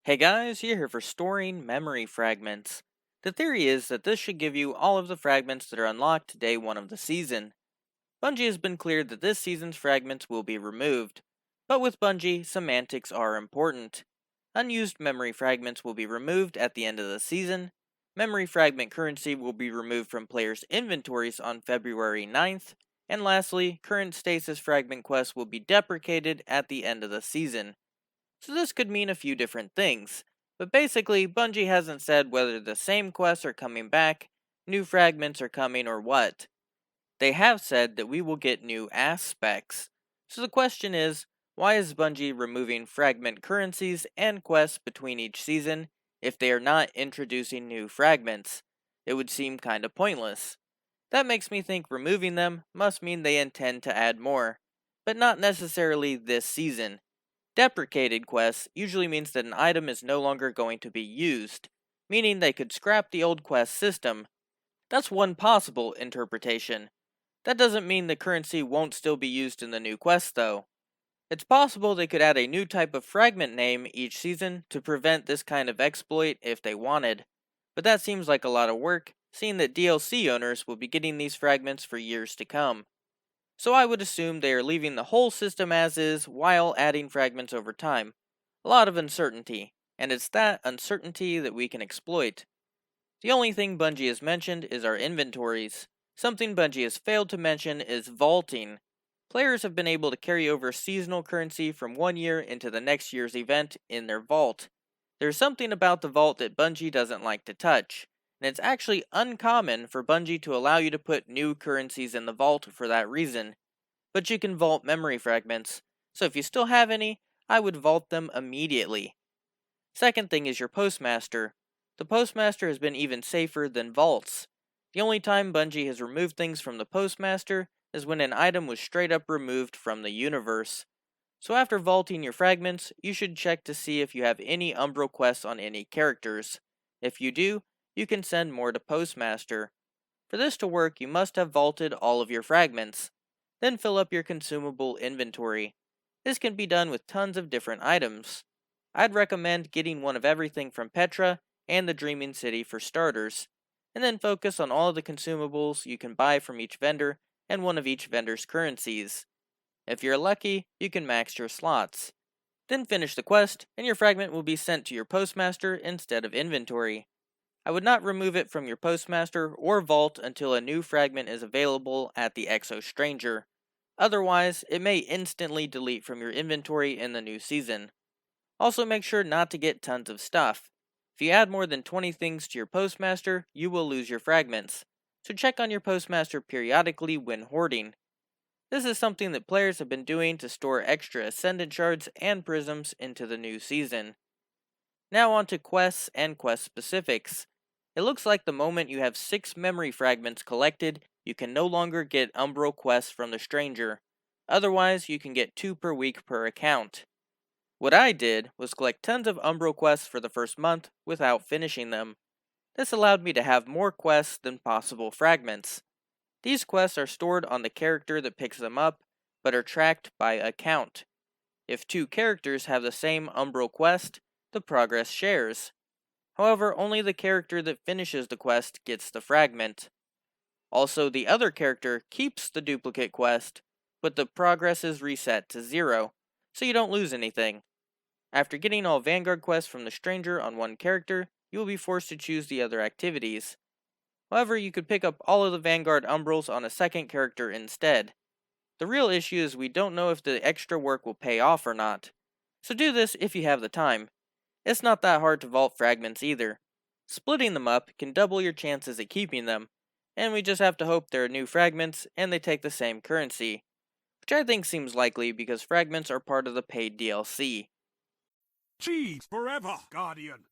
Hey guys, you're here for storing memory fragments. The theory is that this should give you all of the fragments that are unlocked day 1 of the season. Bungie has been clear that this season's fragments will be removed, but with Bungie, semantics are important. Unused memory fragments will be removed at the end of the season. Memory fragment currency will be removed from players' inventories on February 9th. And lastly, current stasis fragment quests will be deprecated at the end of the season. So this could mean a few different things, but basically Bungie hasn't said whether the same quests are coming back, new fragments are coming, or what. They have said that we will get new aspects. So the question is, why is Bungie removing fragment currencies and quests between each season if they are not introducing new fragments? It would seem kinda pointless. That makes me think removing them must mean they intend to add more, but not necessarily this season. Deprecated quests usually means that an item is no longer going to be used, meaning they could scrap the old quest system. That's one possible interpretation. That doesn't mean the currency won't still be used in the new quest though. It's possible they could add a new type of fragment name each season to prevent this kind of exploit if they wanted. But that seems like a lot of work, seeing that DLC owners will be getting these fragments for years to come. So I would assume they are leaving the whole system as is while adding fragments over time. A lot of uncertainty, and it's that uncertainty that we can exploit. The only thing Bungie has mentioned is our inventories. Something Bungie has failed to mention is vaulting. Players have been able to carry over seasonal currency from one year into the next year's event in their vault. There's something about the vault that Bungie doesn't like to touch, and it's actually uncommon for Bungie to allow you to put new currencies in the vault for that reason. But you can vault memory fragments, so if you still have any, I would vault them immediately. Second thing is your postmaster. The postmaster has been even safer than vaults. The only time Bungie has removed things from the postmaster is when an item was straight up removed from the universe. So after vaulting your fragments, you should check to see if you have any Umbral quests on any characters. If you do, you can send more to postmaster. For this to work, you must have vaulted all of your fragments. Then fill up your consumable inventory. This can be done with tons of different items. I'd recommend getting one of everything from Petra and the Dreaming City for starters, and then focus on all of the consumables you can buy from each vendor and one of each vendor's currencies. If you're lucky, you can max your slots. Then finish the quest, and your fragment will be sent to your postmaster instead of inventory. I would not remove it from your postmaster or vault until a new fragment is available at the Exo Stranger. Otherwise, it may instantly delete from your inventory in the new season. Also make sure not to get tons of stuff. If you add more than 20 things to your postmaster, you will lose your fragments. So check on your postmaster periodically when hoarding. This is something that players have been doing to store extra Ascendant shards and prisms into the new season. Now on to quests and quest specifics. It looks like the moment you have 6 memory fragments collected, you can no longer get Umbral quests from the stranger. Otherwise, you can get 2 per week per account. What I did was collect tons of Umbral quests for the first month without finishing them. This allowed me to have more quests than possible fragments. These quests are stored on the character that picks them up, but are tracked by account. If 2 characters have the same Umbral quest, the progress shares. However, only the character that finishes the quest gets the fragment. Also, the other character keeps the duplicate quest, but the progress is reset to 0, so you don't lose anything. After getting all Vanguard quests from the stranger on one character, you will be forced to choose the other activities. However, you could pick up all of the Vanguard Umbrals on a second character instead. The real issue is we don't know if the extra work will pay off or not. So do this if you have the time. It's not that hard to vault fragments either. Splitting them up can double your chances at keeping them, and we just have to hope there are new fragments and they take the same currency, which I think seems likely because fragments are part of the paid DLC. Cheese forever, Guardian!